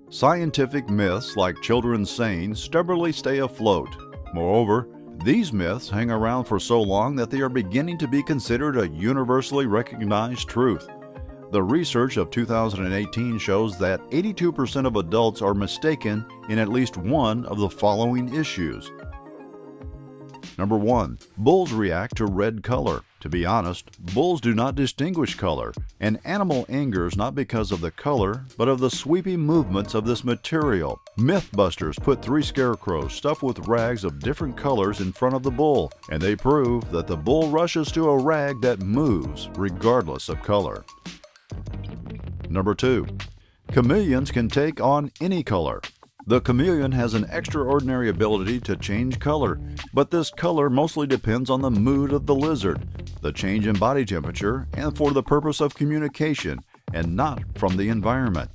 Scientific myths like children's sayings stubbornly stay afloat. Moreover, these myths hang around for so long that they are beginning to be considered a universally recognized truth. The research of 2018 shows that 82% of adults are mistaken in at least one of the following issues. Number 1. Bulls react to red color. To be honest, bulls do not distinguish color. An animal angers not because of the color, but of the sweeping movements of this material. Mythbusters put 3 scarecrows stuffed with rags of different colors in front of the bull, and they prove that the bull rushes to a rag that moves regardless of color. Number 2. Chameleons can take on any color. The chameleon has an extraordinary ability to change color, but this color mostly depends on the mood of the lizard, the change in body temperature, and for the purpose of communication, and not from the environment.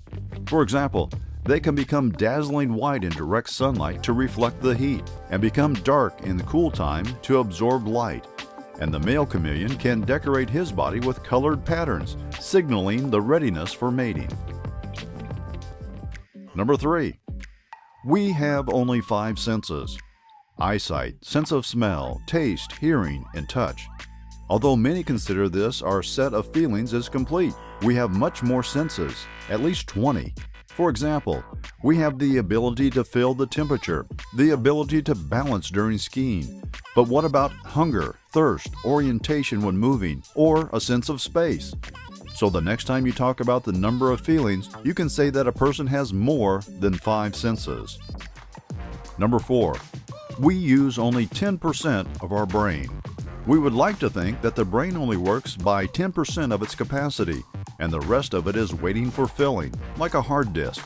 For example, they can become dazzling white in direct sunlight to reflect the heat, and become dark in the cool time to absorb light. And the male chameleon can decorate his body with colored patterns, signaling the readiness for mating. Number 3. We have only 5 senses: eyesight, sense of smell, taste, hearing, and touch. Although many consider this our set of feelings is complete, we have much more senses, at least 20. For example, we have the ability to feel the temperature, the ability to balance during skiing. But what about hunger, thirst, orientation when moving, or a sense of space? So the next time you talk about the number of feelings, you can say that a person has more than 5 senses. Number 4. We use only 10% of our brain. We would like to think that the brain only works by 10% of its capacity, and the rest of it is waiting for filling, like a hard disk.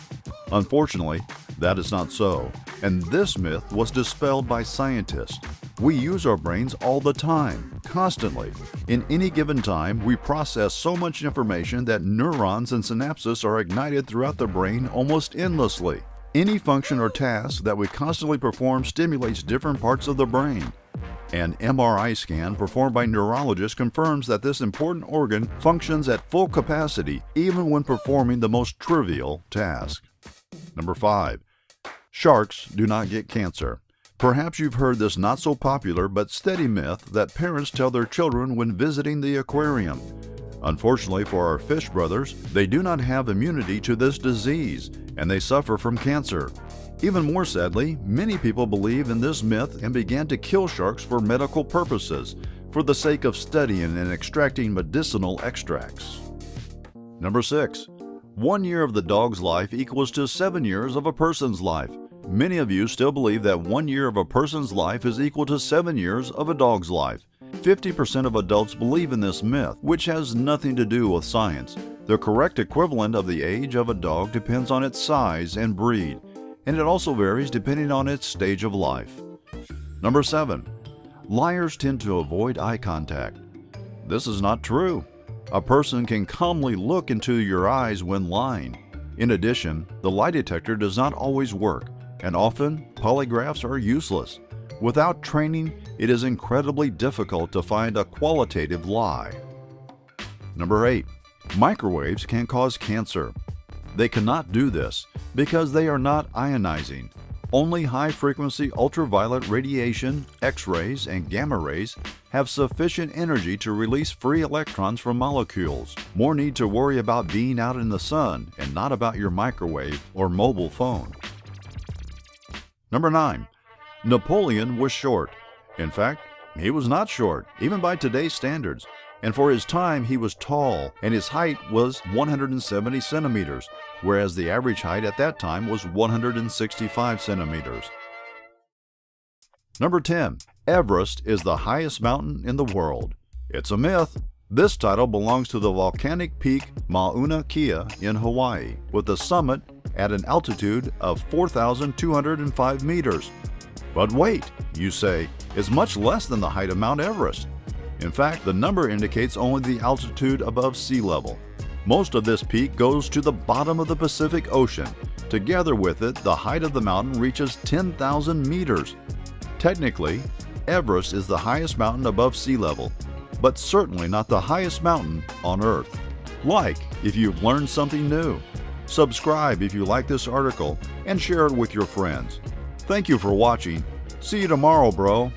Unfortunately, that is not so, and this myth was dispelled by scientists. We use our brains all the time, constantly. In any given time, we process so much information that neurons and synapses are ignited throughout the brain almost endlessly. Any function or task that we constantly perform stimulates different parts of the brain. An MRI scan performed by neurologists confirms that this important organ functions at full capacity even when performing the most trivial task. Number 5. Sharks do not get cancer. Perhaps you've heard this not so popular but steady myth that parents tell their children when visiting the aquarium. Unfortunately for our fish brothers, they do not have immunity to this disease, and they suffer from cancer. Even more sadly, many people believe in this myth and began to kill sharks for medical purposes, for the sake of studying and extracting medicinal extracts. Number 6. 1 year of the dog's life equals to 7 years of a person's life. Many of you still believe that 1 year of a person's life is equal to 7 years of a dog's life. 50% of adults believe in this myth, which has nothing to do with science. The correct equivalent of the age of a dog depends on its size and breed, and it also varies depending on its stage of life. Number 7. Liars tend to avoid eye contact. This is not true. A person can calmly look into your eyes when lying. In addition, the lie detector does not always work, and often polygraphs are useless. Without training, it is incredibly difficult to find a qualitative lie. Number 8. Microwaves can cause cancer. They cannot do this because they are not ionizing. Only high-frequency ultraviolet radiation, X-rays, and gamma rays have sufficient energy to release free electrons from molecules. More need to worry about being out in the sun and not about your microwave or mobile phone. Number 9. Napoleon was short. In fact, he was not short, even by today's standards. And for his time, he was tall, and his height was 170 centimeters, whereas the average height at that time was 165 centimeters. Number 10. Everest is the highest mountain in the world. It's a myth. This title belongs to the volcanic peak Mauna Kea in Hawaii, with the summit at an altitude of 4,205 meters. But wait, you say, it's much less than the height of Mount Everest. In fact, the number indicates only the altitude above sea level. Most of this peak goes to the bottom of the Pacific Ocean. Together with it, the height of the mountain reaches 10,000 meters. Technically, Everest is the highest mountain above sea level, but certainly not the highest mountain on Earth. Like if you've learned something new. Subscribe if you like this article and share it with your friends. Thank you for watching. See you tomorrow, bro.